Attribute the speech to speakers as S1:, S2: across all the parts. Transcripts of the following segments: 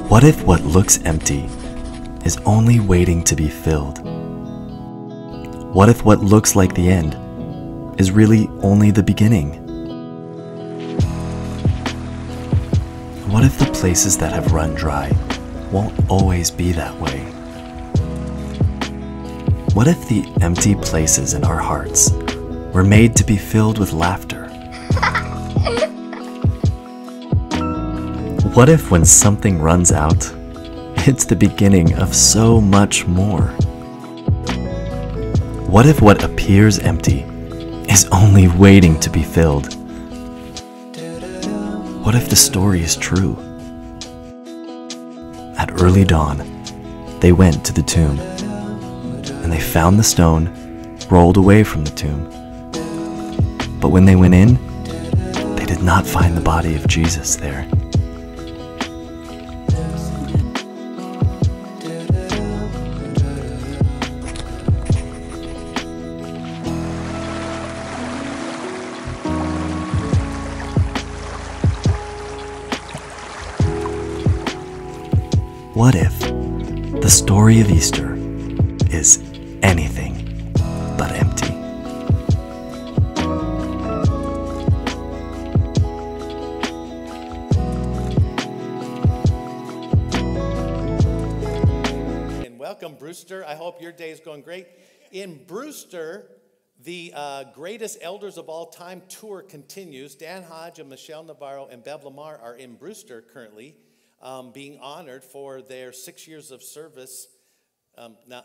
S1: What if what looks empty is only waiting to be filled? What if what looks like the end is really only the beginning? What if the places that have run dry won't always be that way? What if the empty places in our hearts were made to be filled with laughter? What if when something runs out, it's the beginning of so much more? What if what appears empty is only waiting to be filled? What if the story is true? At early dawn, they went to the tomb, and they found the stone rolled away from the tomb. But when they went in, they did not find the body of Jesus there. What if the story of Easter is anything but empty?
S2: And welcome, Brewster. I hope your day is going great. In Brewster, the Greatest Elders of All Time tour continues. Dan Hodge and Michelle Navarro and Bev Lamar are in Brewster currently, being honored for their 6 years of service. Now,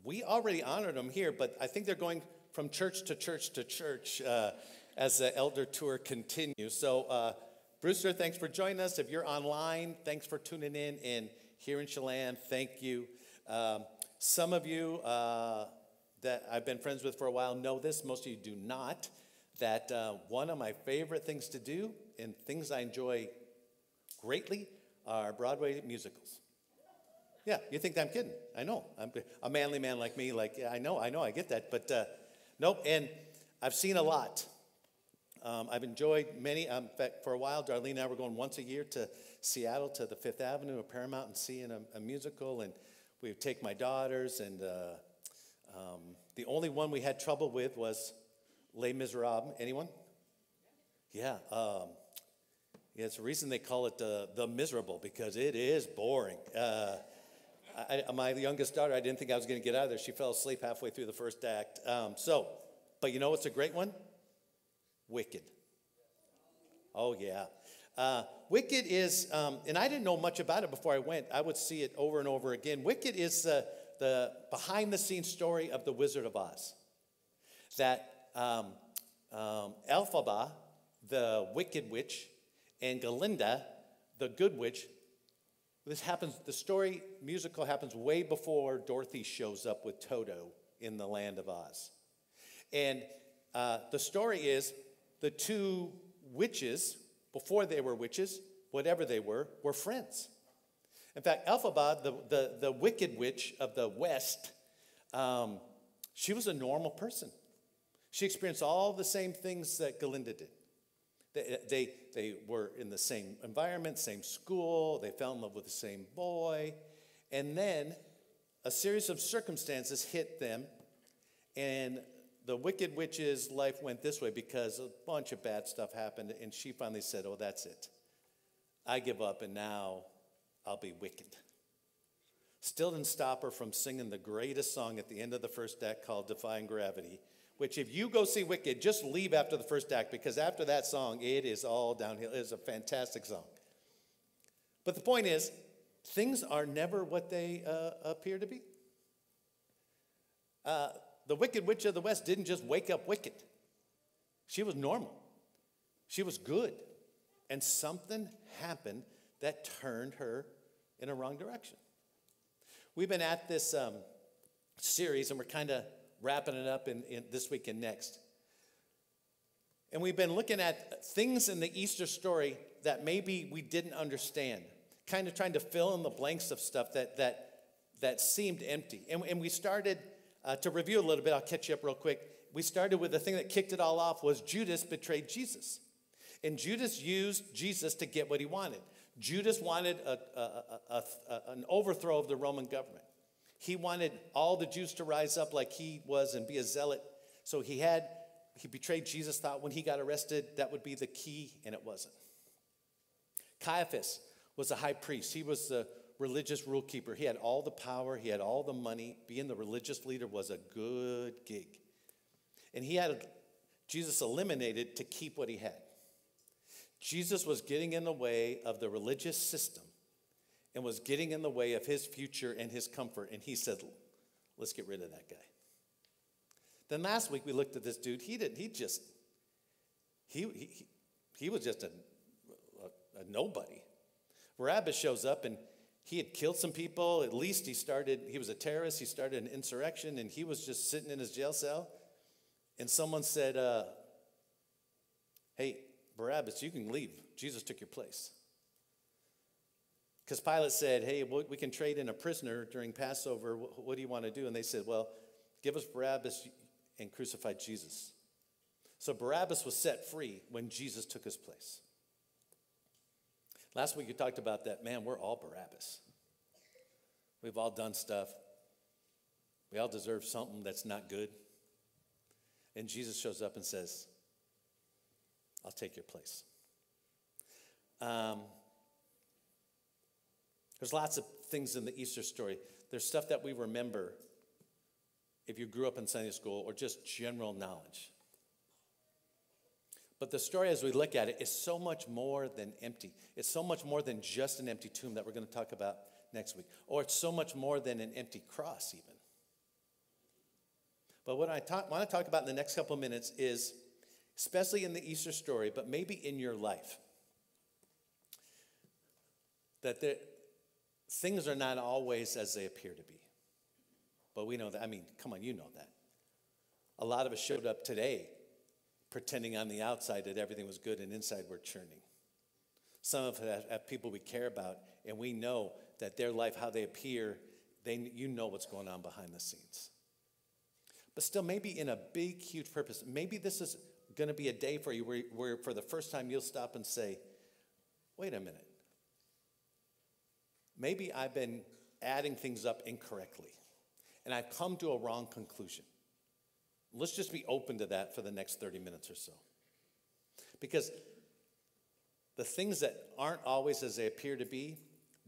S2: we already honored them here, but I think they're going from church to church to church as the elder tour continues. So, Brewster, thanks for joining us. If you're online, thanks for tuning in. And here in Chelan, thank you. Some of you that I've been friends with for a while know this. Most of you do not. That one of my favorite things to do and things I enjoy greatly are Broadway musicals. Yeah, you think I'm kidding. I know. I'm a manly man like me, yeah, I know, I get that. But nope, and I've seen a lot. I've enjoyed many. In fact, for a while, Darlene and I were going once a year to Seattle to the Fifth Avenue or Paramount and seeing a musical. And we would take my daughters. And the only one we had trouble with was Les Miserables. Anyone? Yeah. Yeah, it's the reason they call it the miserable, because it is boring. My youngest daughter, I didn't think I was going to get out of there. She fell asleep halfway through the first act. But you know what's a great one? Wicked. Oh, yeah. Wicked is, and I didn't know much about it before I went. I would see it over and over again. Wicked is the behind-the-scenes story of The Wizard of Oz. That Elphaba, the wicked witch, and Galinda, the good witch. The story musical happens way before Dorothy shows up with Toto in the land of Oz. And the story is the two witches, before they were witches, whatever they were friends. In fact, Elphaba, the wicked witch of the West, she was a normal person. She experienced all the same things that Galinda did. They were in the same environment, same school. They fell in love with the same boy. And then a series of circumstances hit them. And the wicked witch's life went this way because a bunch of bad stuff happened. And she finally said, oh, that's it. I give up, and now I'll be wicked. Still didn't stop her from singing the greatest song at the end of the first act called Defying Gravity, which if you go see Wicked, just leave after the first act, because after that song, it is all downhill. It is a fantastic song. But the point is, things are never what they appear to be. The Wicked Witch of the West didn't just wake up wicked. She was normal. She was good. And something happened that turned her in a wrong direction. We've been at this series, and we're kind of wrapping it up in this week and next. And we've been looking at things in the Easter story that maybe we didn't understand, kind of trying to fill in the blanks of stuff that seemed empty. And we started, to review a little bit, I'll catch you up real quick. We started with the thing that kicked it all off was Judas betrayed Jesus. And Judas used Jesus to get what he wanted. Judas wanted an overthrow of the Roman government. He wanted all the Jews to rise up like he was and be a zealot. So he betrayed Jesus, thought when he got arrested that would be the key, and it wasn't. Caiaphas was a high priest. He was the religious rule keeper. He had all the power. He had all the money. Being the religious leader was a good gig. And he had Jesus eliminated to keep what he had. Jesus was getting in the way of the religious system and was getting in the way of his future and his comfort. And he said, let's get rid of that guy. Then last week we looked at this dude. He was just a nobody. Barabbas shows up and he had killed some people. At least he was a terrorist. He started an insurrection and he was just sitting in his jail cell. And someone said, hey, Barabbas, you can leave. Jesus took your place. Because Pilate said, hey, we can trade in a prisoner during Passover. What do you want to do? And they said, well, give us Barabbas and crucify Jesus. So Barabbas was set free when Jesus took his place. Last week you talked about that, man, we're all Barabbas. We've all done stuff. We all deserve something that's not good. And Jesus shows up and says, I'll take your place. There's lots of things in the Easter story. There's stuff that we remember if you grew up in Sunday school or just general knowledge. But the story as we look at it is so much more than empty. It's so much more than just an empty tomb that we're going to talk about next week. Or it's so much more than an empty cross even. But what I want to talk about in the next couple of minutes is, especially in the Easter story, but maybe in your life, that things are not always as they appear to be. But we know that. I mean, come on, you know that. A lot of us showed up today pretending on the outside that everything was good and inside we're churning. Some of us have people we care about, and we know that their life, how they appear, you know what's going on behind the scenes. But still, maybe in a big, huge purpose, maybe this is going to be a day for you where for the first time you'll stop and say, wait a minute. Maybe I've been adding things up incorrectly, and I've come to a wrong conclusion. Let's just be open to that for the next 30 minutes or so. Because the things that aren't always as they appear to be,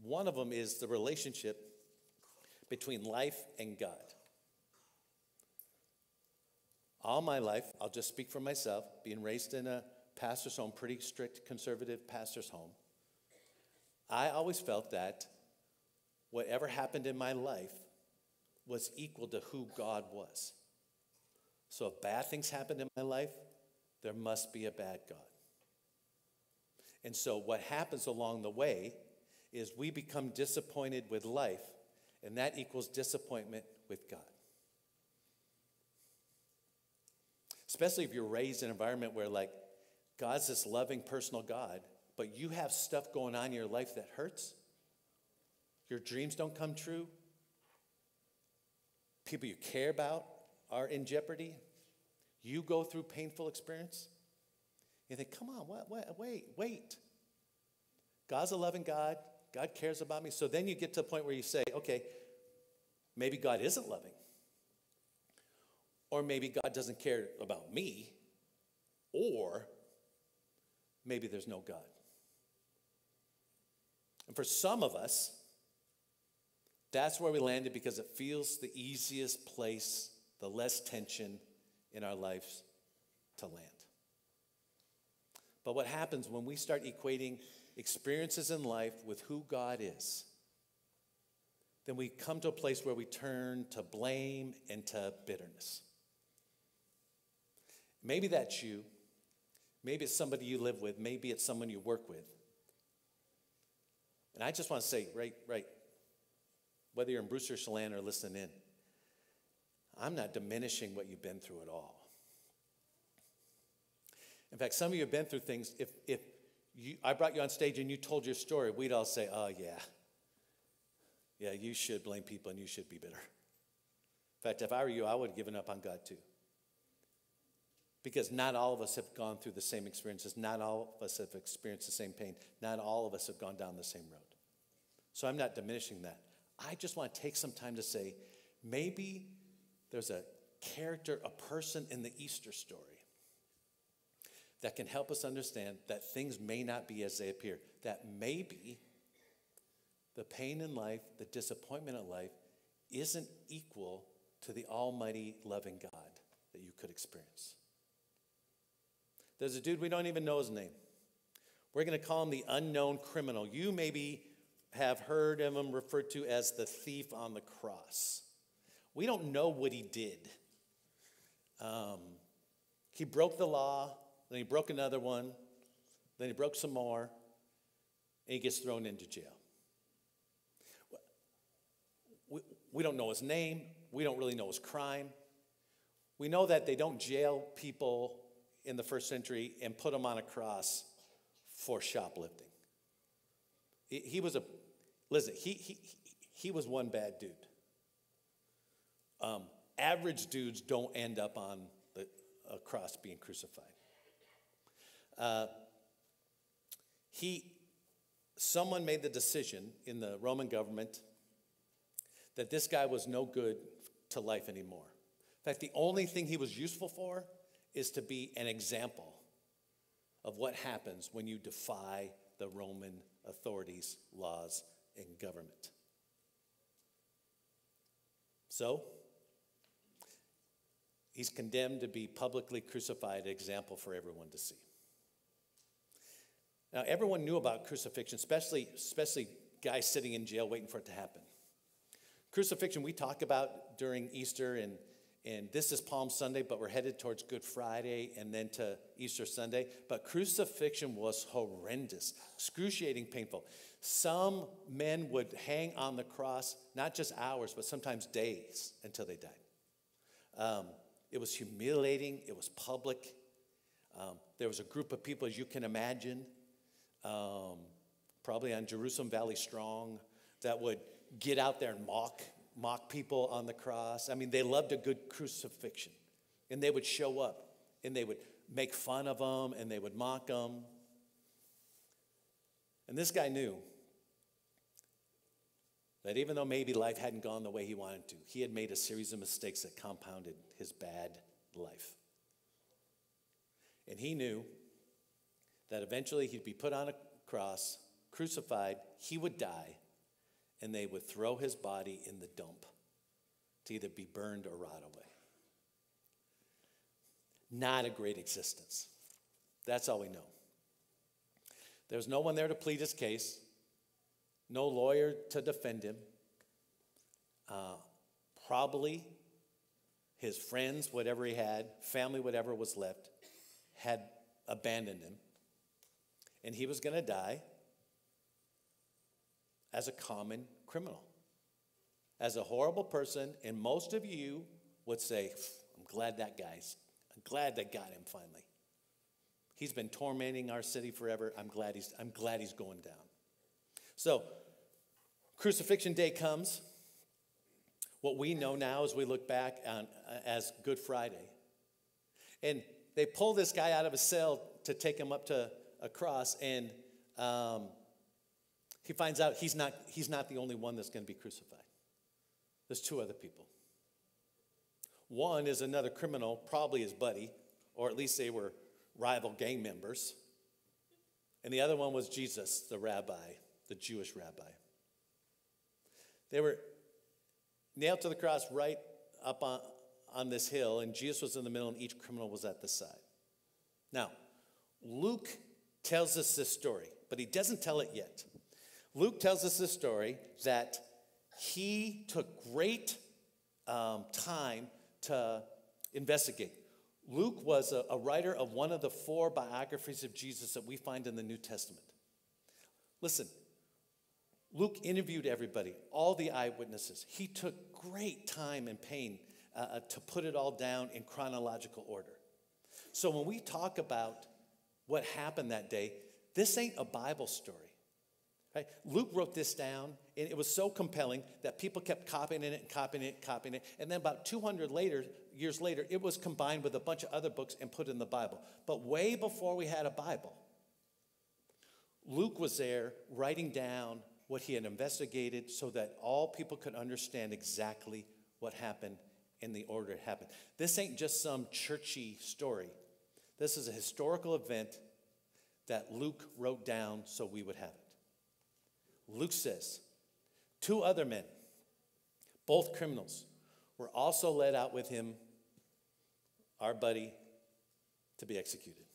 S2: one of them is the relationship between life and God. All my life, I'll just speak for myself, being raised in a pastor's home, pretty strict conservative pastor's home, I always felt that whatever happened in my life was equal to who God was. So if bad things happened in my life, there must be a bad God. And so what happens along the way is we become disappointed with life, and that equals disappointment with God. Especially if you're raised in an environment where, like, God's this loving, personal God, but you have stuff going on in your life that hurts. Your dreams don't come true. People you care about are in jeopardy. You go through painful experience. You think, come on, wait. God's a loving God. God cares about me. So then you get to the point where you say, okay, maybe God isn't loving. Or maybe God doesn't care about me. Or maybe there's no God. And for some of us, that's where we landed because it feels the easiest place, the less tension in our lives to land. But what happens when we start equating experiences in life with who God is, then we come to a place where we turn to blame and to bitterness. Maybe that's you. Maybe it's somebody you live with. Maybe it's someone you work with. And I just want to say, right, whether you're in Brewster or Chelan or listening in, I'm not diminishing what you've been through at all. In fact, some of you have been through things. If I brought you on stage and you told your story, we'd all say, oh, yeah, you should blame people and you should be bitter. In fact, if I were you, I would have given up on God too. Because not all of us have gone through the same experiences. Not all of us have experienced the same pain. Not all of us have gone down the same road. So I'm not diminishing that. I just want to take some time to say, maybe there's a character, a person in the Easter story that can help us understand that things may not be as they appear. That maybe the pain in life, the disappointment in life, isn't equal to the almighty loving God that you could experience. There's a dude, we don't even know his name. We're going to call him the unknown criminal. You maybe have heard of him referred to as the thief on the cross. We don't know what he did. He broke the law, then he broke another one, then he broke some more, and he gets thrown into jail. We don't know his name. We don't really know his crime. We know that they don't jail people in the first century and put them on a cross for shoplifting. He was one bad dude. Average dudes don't end up on a cross being crucified. Someone made the decision in the Roman government that this guy was no good to life anymore. In fact, the only thing he was useful for is to be an example of what happens when you defy the Roman authorities, laws, and government. So, he's condemned to be publicly crucified, an example for everyone to see. Now, everyone knew about crucifixion, especially guys sitting in jail waiting for it to happen. Crucifixion we talk about during Easter, and this is Palm Sunday, but we're headed towards Good Friday and then to Easter Sunday. But crucifixion was horrendous, excruciating, painful. Some men would hang on the cross, not just hours, but sometimes days until they died. It was humiliating. It was public. There was a group of people, as you can imagine, probably on Jerusalem Valley Strong, that would get out there and mock people on the cross. I mean, they loved a good crucifixion. And they would show up, and they would make fun of them, and they would mock them. And this guy knew that even though maybe life hadn't gone the way he wanted to, he had made a series of mistakes that compounded his bad life. And he knew that eventually he'd be put on a cross, crucified, he would die, and they would throw his body in the dump to either be burned or rot away. Not a great existence. That's all we know. There's no one there to plead his case, no lawyer to defend him. Probably his friends, whatever he had, family, whatever was left, had abandoned him. And he was going to die as a common criminal, as a horrible person. And most of you would say, I'm glad they got him finally. He's been tormenting our city forever. I'm glad he's going down. So, crucifixion day comes. What we know now as we look back on as Good Friday. And they pull this guy out of his cell to take him up to a cross, and he finds out he's not the only one that's going to be crucified. There's two other people. One is another criminal, probably his buddy, or at least they were rival gang members. And the other one was Jesus, the rabbi, the Jewish rabbi. They were nailed to the cross right up on this hill, and Jesus was in the middle, and each criminal was at the side. Now, Luke tells us this story, but he doesn't tell it yet. Luke tells us this story that he took great time to investigate. Luke was a writer of one of the 4 biographies of Jesus that we find in the New Testament. Listen, Luke interviewed everybody, all the eyewitnesses. He took great time and pain to put it all down in chronological order. So when we talk about what happened that day, this ain't a Bible story. Right? Luke wrote this down, and it was so compelling that people kept copying it and copying it and copying it. And then about 200 years later, it was combined with a bunch of other books and put in the Bible. But way before we had a Bible, Luke was there writing down what he had investigated so that all people could understand exactly what happened in the order it happened. This ain't just some churchy story. This is a historical event that Luke wrote down so we would have it. Luke says, 2 other men, both criminals, were also led out with him, our buddy, to be executed.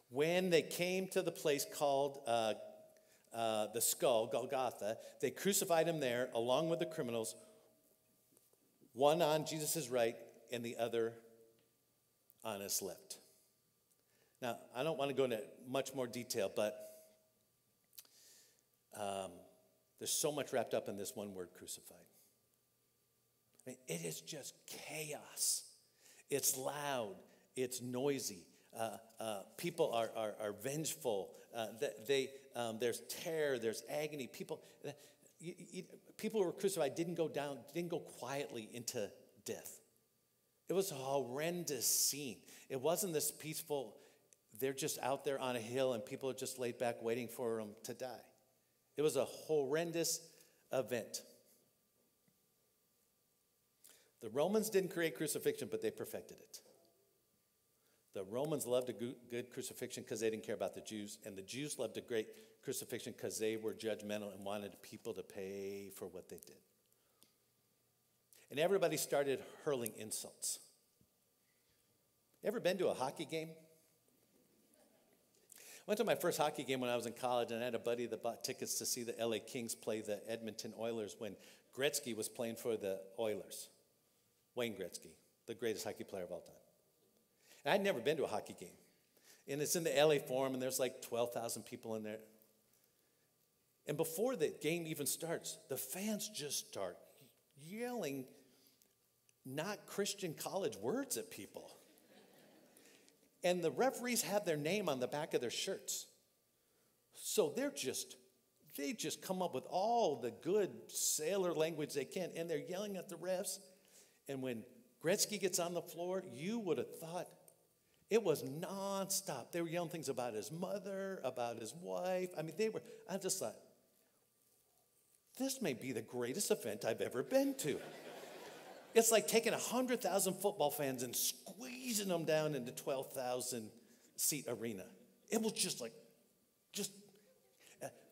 S2: When they came to the place called the skull, Golgotha, they crucified him there along with the criminals, one on Jesus' right and the other on his left. Now, I don't want to go into much more detail, but there's so much wrapped up in this one word, crucified. I mean, it is just chaos. It's loud. It's noisy. People are vengeful. There's terror. There's agony. People who were crucified didn't go quietly into death. It was a horrendous scene. It wasn't this peaceful, they're just out there on a hill and people are just laid back waiting for them to die. It was a horrendous event. The Romans didn't create crucifixion, but they perfected it. The Romans loved a good crucifixion because they didn't care about the Jews, and the Jews loved a great crucifixion because they were judgmental and wanted people to pay for what they did. And everybody started hurling insults. Ever been to a hockey game? I went to my first hockey game when I was in college, and I had a buddy that bought tickets to see the LA Kings play the Edmonton Oilers when Gretzky was playing for the Oilers. Wayne Gretzky, the greatest hockey player of all time. And I'd never been to a hockey game. And it's in the LA Forum, and there's like 12,000 people in there. And before the game even starts, the fans just start yelling not Christian college words at people. And the referees have their name on the back of their shirts. So they just come up with all the good sailor language they can, and they're yelling at the refs. And when Gretzky gets on the floor, you would have thought it was nonstop. They were yelling things about his mother, about his wife. I mean, I just thought, this may be the greatest event I've ever been to. It's like taking 100,000 football fans and squeezing them down into 12,000 seat arena. It was just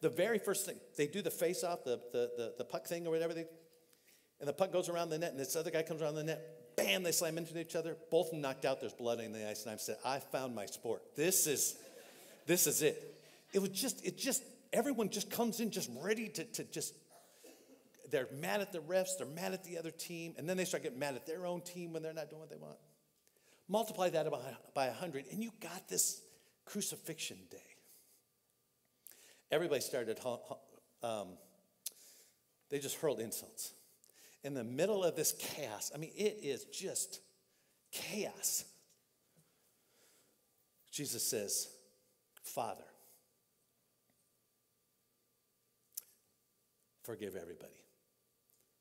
S2: the very first thing, they do the face off, the puck thing or whatever, and the puck goes around the net, and this other guy comes around the net, bam, they slam into each other, both of them knocked out, there's blood in the ice, and I said, I found my sport. This is it. Everyone just comes in just ready to just, they're mad at the refs, they're mad at the other team, and then they start getting mad at their own team when they're not doing what they want. Multiply that by 100, and you got this crucifixion day. Everybody started, they just hurled insults. In the middle of this chaos, I mean, it is just chaos. Jesus says, Father, forgive everybody.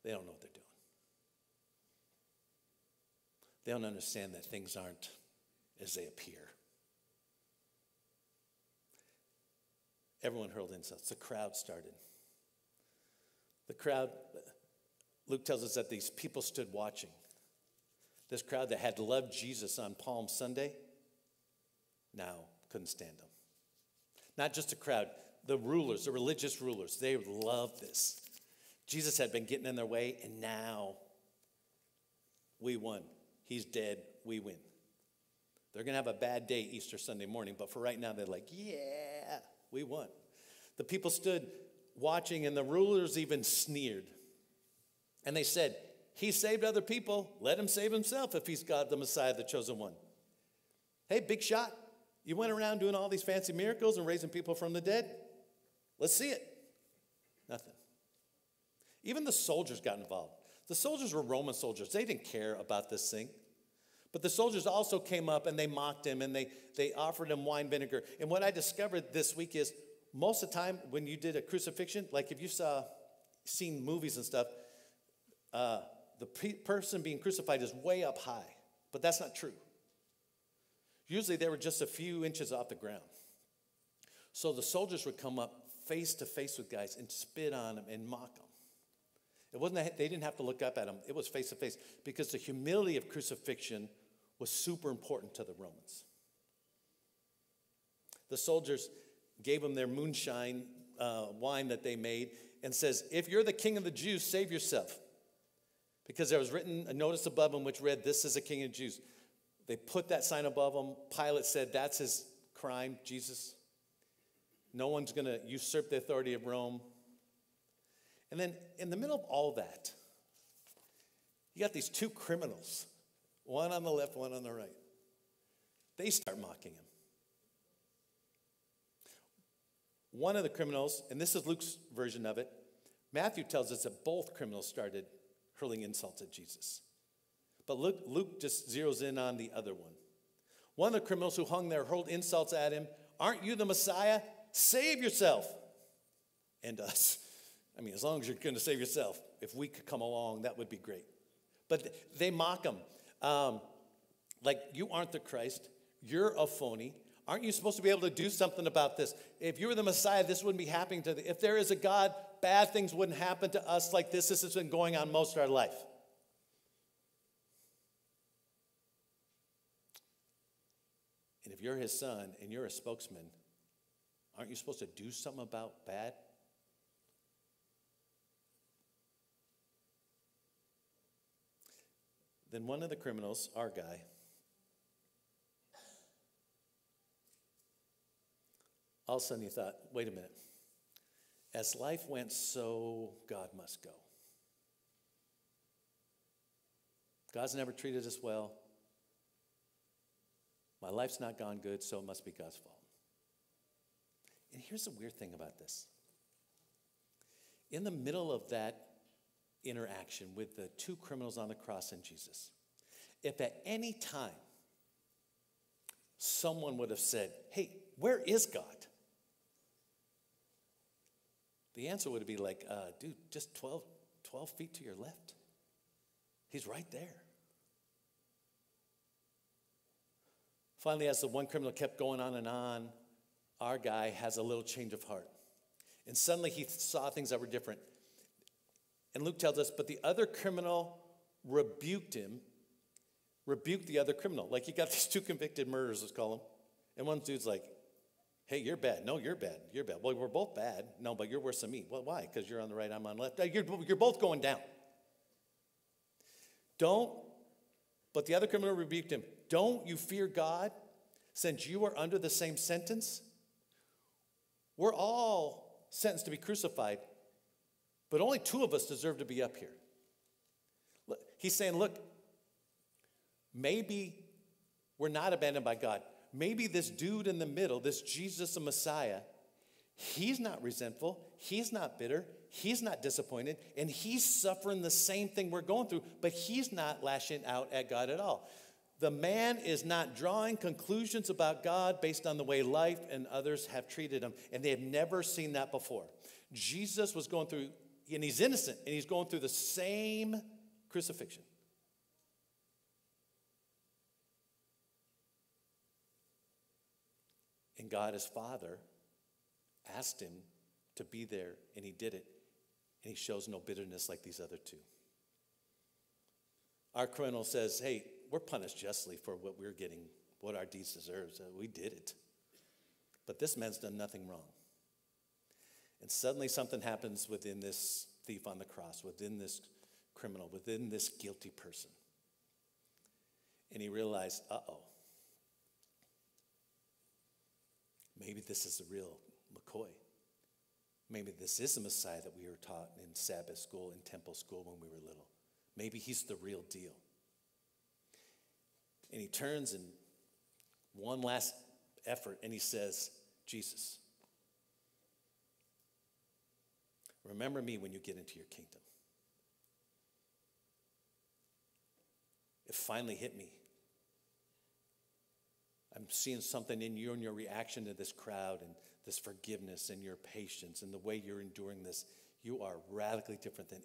S2: They don't know what they're doing. They don't understand that things aren't as they appear. Everyone hurled insults. The crowd started. The crowd, Luke tells us that these people stood watching. This crowd that had loved Jesus on Palm Sunday now couldn't stand him. Not just a crowd, the rulers, the religious rulers, they loved this. Jesus had been getting in their way, and now we won. He's dead, we win. They're going to have a bad day Easter Sunday morning, but for right now, they're like, yeah, we won. The people stood watching, and the rulers even sneered. And they said, he saved other people. Let him save himself if he's God, the Messiah, the chosen one. Hey, big shot. You went around doing all these fancy miracles and raising people from the dead. Let's see it. Nothing. Even the soldiers got involved. The soldiers were Roman soldiers. They didn't care about this thing. But the soldiers also came up and they mocked him and they offered him wine vinegar. And what I discovered this week is most of the time when you did a crucifixion, like if you seen movies and stuff, the person being crucified is way up high, but that's not true. Usually they were just a few inches off the ground. So the soldiers would come up face to face with guys and spit on them and mock them. They didn't have to look up at them. It was face to face because the humility of crucifixion was super important to the Romans. The soldiers gave them their moonshine wine that they made and says, if you're the king of the Jews, save yourself. Because there was written a notice above them which read, this is the king of the Jews. They put that sign above him. Pilate said, that's his crime, Jesus. No one's going to usurp the authority of Rome. And then in the middle of all that, you got these two criminals, one on the left, one on the right. They start mocking him. One of the criminals, and this is Luke's version of it, Matthew tells us that both criminals started hurling insults at Jesus. But Luke just zeroes in on the other one. One of the criminals who hung there hurled insults at him. Aren't you the Messiah? Save yourself and us. I mean, as long as you're going to save yourself, if we could come along, that would be great. But they mock him. Like, you aren't the Christ. You're a phony. Aren't you supposed to be able to do something about this? If you were the Messiah, this wouldn't be happening to you. If there is a God, bad things wouldn't happen to us like this. This has been going on most of our life. And if you're his son and you're a spokesman, aren't you supposed to do something about bad? Then one of the criminals, our guy, all of a sudden he thought, wait a minute. As life went, so God must go. God's never treated us well. My life's not gone good, so it must be God's fault. And here's the weird thing about this. In the middle of that interaction with the two criminals on the cross and Jesus, if at any time someone would have said, hey, where is God? The answer would be like, dude, just 12 feet to your left. He's right there. Finally, as the one criminal kept going on and on, our guy has a little change of heart. And suddenly he saw things that were different. And Luke tells us, but the other criminal rebuked the other criminal. Like, you got these two convicted murderers, let's call them. And one dude's like, hey, you're bad. No, you're bad. You're bad. Well, we're both bad. No, but you're worse than me. Well, why? Because you're on the right, I'm on the left. You're both going down. But the other criminal rebuked him. Don't you fear God, since you are under the same sentence? We're all sentenced to be crucified, but only two of us deserve to be up here. Look, he's saying, look, maybe we're not abandoned by God. Maybe this dude in the middle, this Jesus the Messiah, he's not resentful, he's not bitter, he's not disappointed, and he's suffering the same thing we're going through, but he's not lashing out at God at all. The man is not drawing conclusions about God based on the way life and others have treated him, and they have never seen that before. Jesus was going through, and he's innocent, and he's going through the same crucifixion. And God, his Father, asked him to be there, and he did it. And he shows no bitterness like these other two. Our criminal says, hey, we're punished justly for what we're getting, what our deeds deserve. So we did it. But this man's done nothing wrong. And suddenly something happens within this thief on the cross, within this criminal, within this guilty person. And he realized, maybe this is the real McCoy. Maybe this is the Messiah that we were taught in Sabbath school, in temple school when we were little. Maybe he's the real deal. And he turns and one last effort, and he says, Jesus, remember me when you get into your kingdom. It finally hit me. I'm seeing something in you and your reaction to this crowd and this forgiveness and your patience and the way you're enduring this, you are radically different than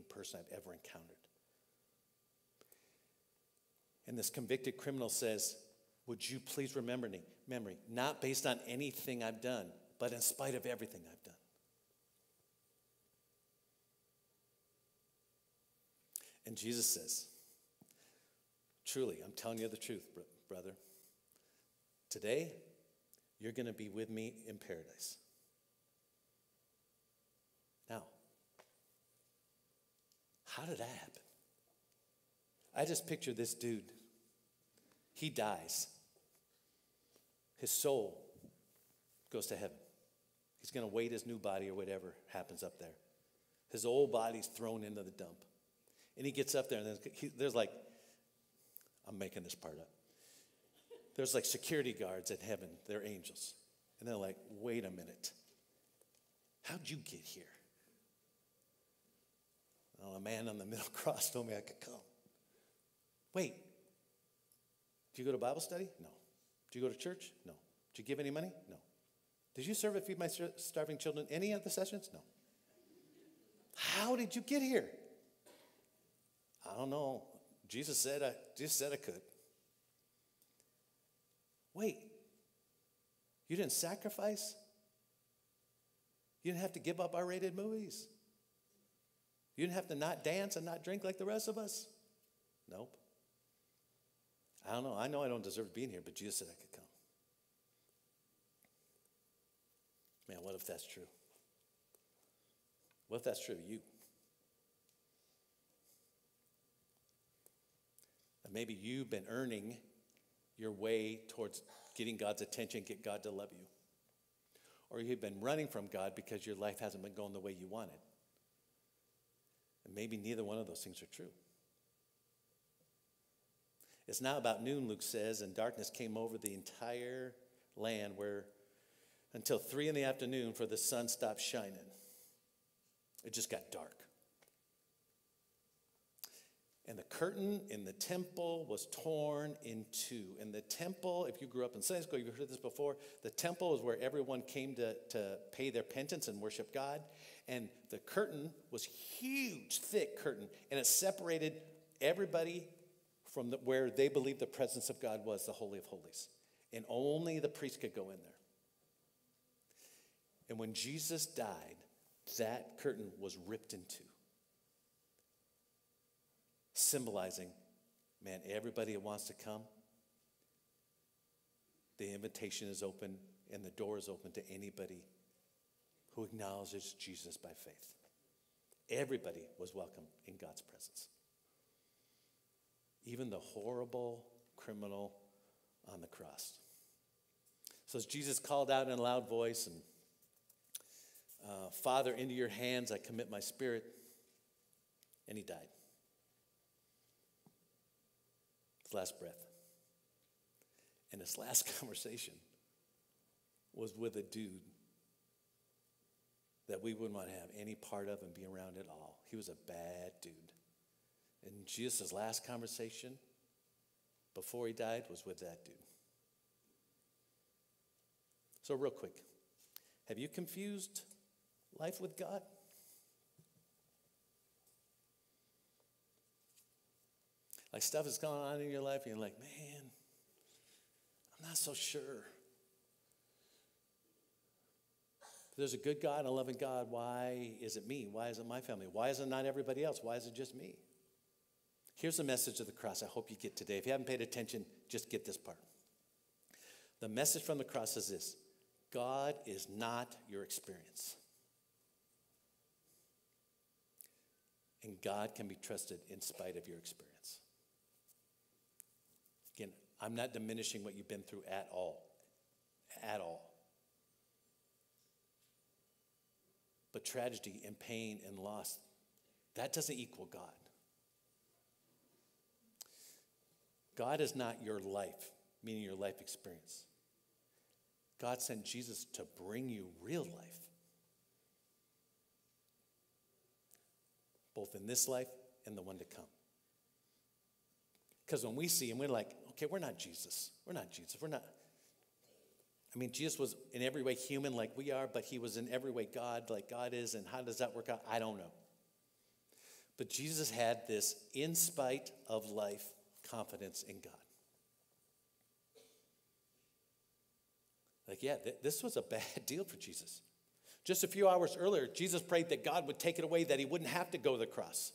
S2: person I've ever encountered. And this convicted criminal says, would you please remember me? Memory, not based on anything I've done, but in spite of everything I've done. And Jesus says, truly, I'm telling you the truth, brother. Today, you're going to be with me in paradise. Now, how did that happen? I just picture this dude. He dies. His soul goes to heaven. He's going to wait his new body or whatever happens up there. His old body's thrown into the dump. And he gets up there, and there's like, I'm making this part up. There's like security guards at heaven. They're angels. And they're like, wait a minute. How'd you get here? Well, a man on the middle cross told me I could come. Wait. Do you go to Bible study? No. Do you go to church? No. Did you give any money? No. Did you serve at Feed My Starving Children any of the sessions? No. How did you get here? I don't know. Jesus said I could. Wait. You didn't sacrifice? You didn't have to give up R-rated movies? You didn't have to not dance and not drink like the rest of us? Nope. I don't know. I know I don't deserve being here, but Jesus said I could come. Man, what if that's true? What if that's true of you? And maybe you've been earning your way towards getting God's attention, get God to love you. Or you've been running from God because your life hasn't been going the way you wanted. And maybe neither one of those things are true. It's now about noon, Luke says, and darkness came over the entire land until 3 p.m, for the sun stopped shining. It just got dark. And the curtain in the temple was torn in two. And the temple, if you grew up in Sunday school, you've heard this before, the temple is where everyone came to pay their penance and worship God. And the curtain was huge, thick curtain, and it separated everybody from where they believed the presence of God was, the Holy of Holies. And only the priest could go in there. And when Jesus died, that curtain was ripped in two, symbolizing, man, everybody that wants to come, the invitation is open and the door is open to anybody who acknowledges Jesus by faith. Everybody was welcome in God's presence. Even the horrible criminal on the cross. So as Jesus called out in a loud voice, and Father, into your hands I commit my spirit, and he died. His last breath. And his last conversation was with a dude that we wouldn't want to have any part of and be around at all. He was a bad dude. And Jesus' last conversation before he died was with that dude. So real quick, have you confused life with God? Like stuff is going on in your life and you're like, man, I'm not so sure. If there's a good God and a loving God, why is it me? Why is it my family? Why is it not everybody else? Why is it just me? Here's the message of the cross I hope you get today. If you haven't paid attention, just get this part. The message from the cross is this: God is not your experience. And God can be trusted in spite of your experience. Again, I'm not diminishing what you've been through at all. At all. But tragedy and pain and loss, that doesn't equal God. God is not your life, meaning your life experience. God sent Jesus to bring you real life. Both in this life and the one to come. Because when we see him, we're like, okay, we're not Jesus. We're not Jesus. I mean, Jesus was in every way human like we are, but he was in every way God like God is. And how does that work out? I don't know. But Jesus had this in spite of life confidence in God. Like, yeah, this was a bad deal for Jesus. Just a few hours earlier, Jesus prayed that God would take it away, that he wouldn't have to go to the cross.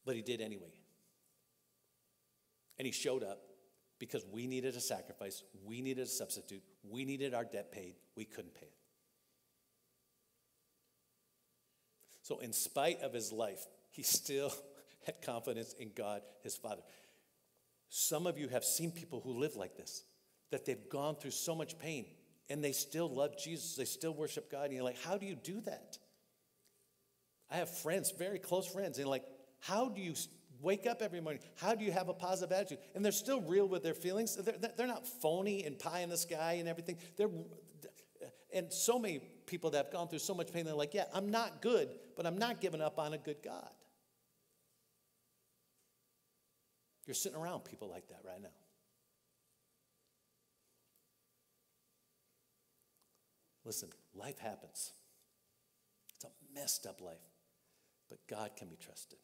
S2: But he did anyway. And he showed up because we needed a sacrifice. We needed a substitute. We needed our debt paid. We couldn't pay it. So in spite of his life, he still had confidence in God, his Father. Some of you have seen people who live like this, that they've gone through so much pain, and they still love Jesus. They still worship God. And you're like, how do you do that? I have friends, very close friends, and like, how do you wake up every morning? How do you have a positive attitude? And they're still real with their feelings. They're not phony and pie in the sky and everything. And so many people that have gone through so much pain, they're like, yeah, I'm not good, but I'm not giving up on a good God. You're sitting around people like that right now. Listen, life happens. It's a messed up life, but God can be trusted.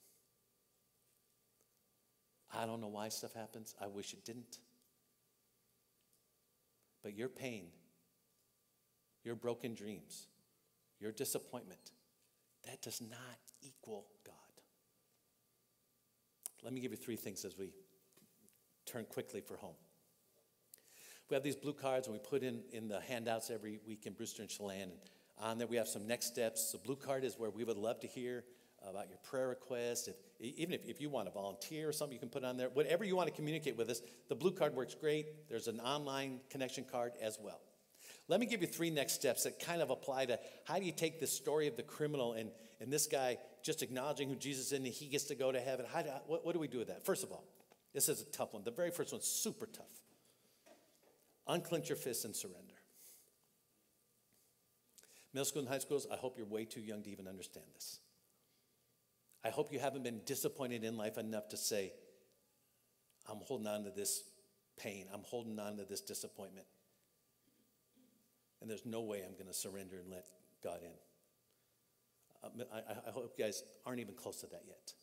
S2: I don't know why stuff happens. I wish it didn't. But your pain, your broken dreams, your disappointment, that does not equal God. Let me give you 3 things as we turn quickly for home. We have these blue cards, and we put in the handouts every week in Brewster and Chelan. And on there, we have some next steps. The blue card is where we would love to hear about your prayer requests. Even if you want to volunteer or something, you can put on there. Whatever you want to communicate with us, the blue card works great. There's an online connection card as well. Let me give you 3 next steps that kind of apply to how do you take the story of the criminal and this guy just acknowledging who Jesus is and he gets to go to heaven. What do we do with that? First of all, this is a tough one. The very first one's super tough. Unclench your fists and surrender. Middle school and high schools, I hope you're way too young to even understand this. I hope you haven't been disappointed in life enough to say, I'm holding on to this pain. I'm holding on to this disappointment. And there's no way I'm going to surrender and let God in. I hope you guys aren't even close to that yet.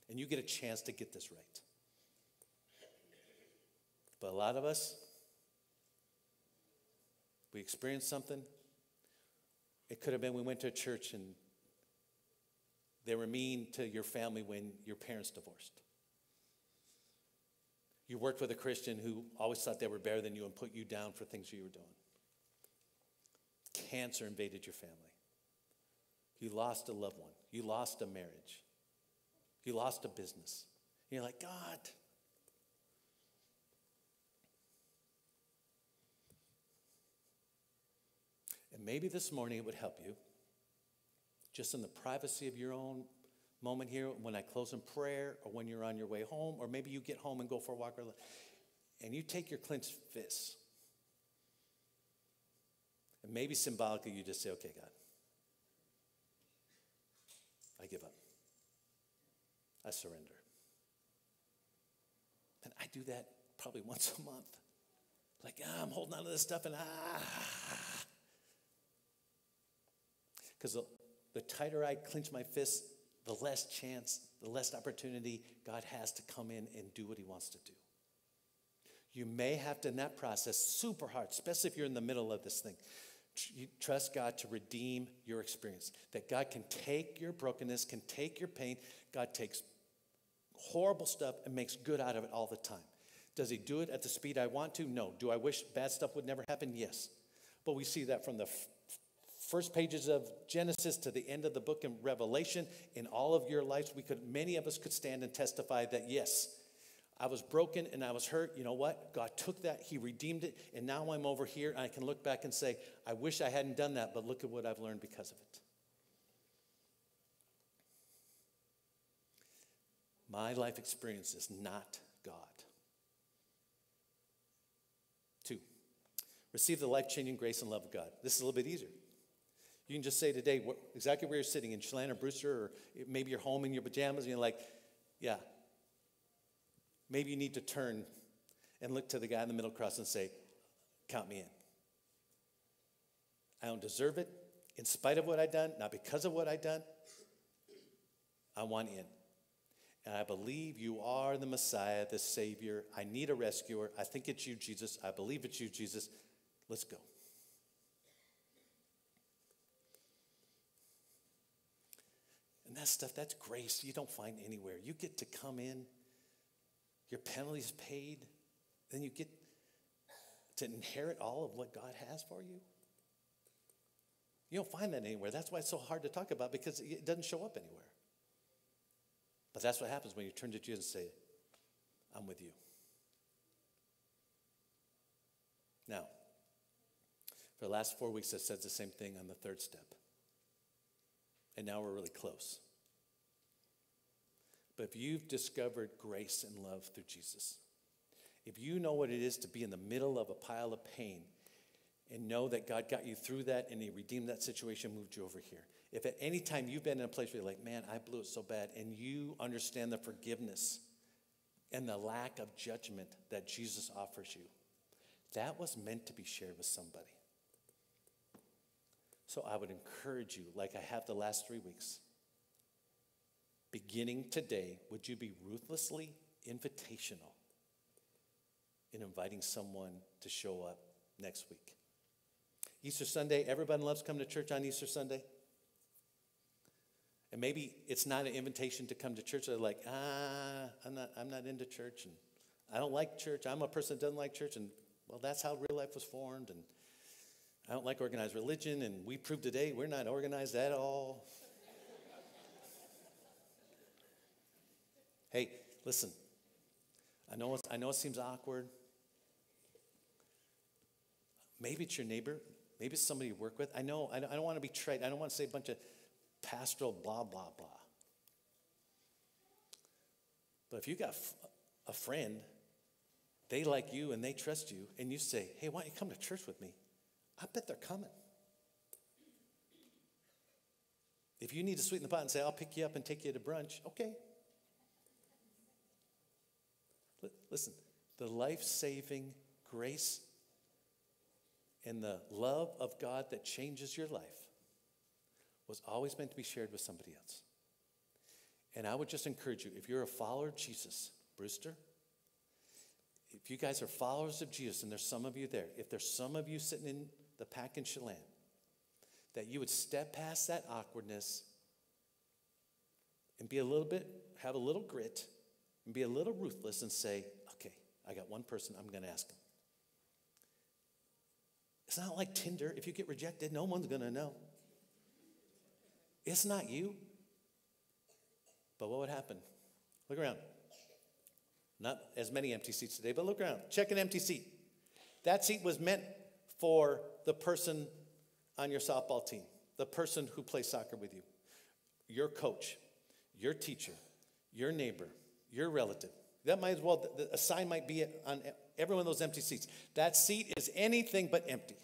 S2: And you get a chance to get this right. But a lot of us, we experienced something. It could have been we went to a church and they were mean to your family when your parents divorced. You worked with a Christian who always thought they were better than you and put you down for things you were doing. Cancer invaded your family. You lost a loved one. You lost a marriage. You lost a business. And you're like, God. And maybe this morning it would help you, just in the privacy of your own moment here, when I close in prayer, or when you're on your way home, or maybe you get home and go for a walk, and you take your clenched fists. And maybe symbolically you just say, okay, God, I give up. I surrender. And I do that probably once a month. Like, I'm holding on to this stuff and Because the tighter I clench my fists, the less chance, the less opportunity God has to come in and do what he wants to do. You may have to, in that process, super hard, especially if you're in the middle of this thing, you trust God to redeem your experience. That God can take your brokenness, can take your pain. God takes horrible stuff and makes good out of it all the time. Does he do it at the speed I want to? No. Do I wish bad stuff would never happen? Yes. But we see that from the first pages of Genesis to the end of the book in Revelation. In all of your lives, many of us could stand and testify that yes, I was broken and I was hurt. You know what? God took that, he redeemed it, and now I'm over here and I can look back and say, I wish I hadn't done that, but look at what I've learned because of it. My life experience is not God. 2, receive the life-changing grace and love of God. This is a little bit easier. You can just say today, exactly where you're sitting, in Chelan or Brewster, or maybe you're home in your pajamas, and you're like, yeah, maybe you need to turn and look to the guy in the middle cross and say, count me in. I don't deserve it, in spite of what I've done, not because of what I've done. I want in. And I believe you are the Messiah, the Savior. I need a rescuer. I think it's you, Jesus. I believe it's you, Jesus. Let's go. And that stuff, that's grace you don't find anywhere. You get to come in, your penalty's paid, then you get to inherit all of what God has for you. You don't find that anywhere. That's why it's so hard to talk about, because it doesn't show up anywhere. But that's what happens when you turn to Jesus and say, I'm with you. Now, for the last 4 weeks, I said the same thing on the third step. And now we're really close. But if you've discovered grace and love through Jesus, if you know what it is to be in the middle of a pile of pain and know that God got you through that and he redeemed that situation, moved you over here. If at any time you've been in a place where you're like, man, I blew it so bad, and you understand the forgiveness and the lack of judgment that Jesus offers you, that was meant to be shared with somebody. So I would encourage you, like I have the last 3 weeks, beginning today, would you be ruthlessly invitational in inviting someone to show up next week? Easter Sunday, everybody loves coming to church on Easter Sunday. And maybe it's not an invitation to come to church. They're like, I'm not into church, and I don't like church. I'm a person that doesn't like church, and well, that's how real life was formed, and I don't like organized religion, and we proved today we're not organized at all. Hey, listen, I know it seems awkward. Maybe it's your neighbor. Maybe it's somebody you work with. I know, I don't want to be trite. I don't want to say a bunch of pastoral blah, blah, blah. But if you got a friend, they like you and they trust you, and you say, hey, why don't you come to church with me? I bet they're coming. If you need to sweeten the pot and say, I'll pick you up and take you to brunch, okay. Listen, the life-saving grace and the love of God that changes your life was always meant to be shared with somebody else. And I would just encourage you, if you're a follower of Jesus, Brewster, if you guys are followers of Jesus, and there's some of you there, if there's some of you sitting in the pack in Chelan, that you would step past that awkwardness and have a little grit, and be a little ruthless and say, okay, I got one person, I'm going to ask him. It's not like Tinder. If you get rejected, no one's going to know. It's not you. But what would happen? Look around. Not as many empty seats today, but look around. Check an empty seat. That seat was meant for the person on your softball team, the person who plays soccer with you, your coach, your teacher, your neighbor, your relative. That might as well, a sign might be on every one of those empty seats. That seat is anything but empty,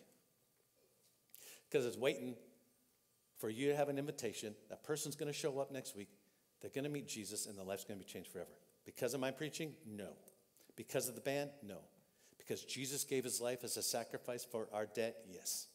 S2: because it's waiting for you to have an invitation. That person's going to show up next week. They're going to meet Jesus, and their life's going to be changed forever. Because of my preaching? No. Because of the band? No. Because Jesus gave his life as a sacrifice for our debt? Yes.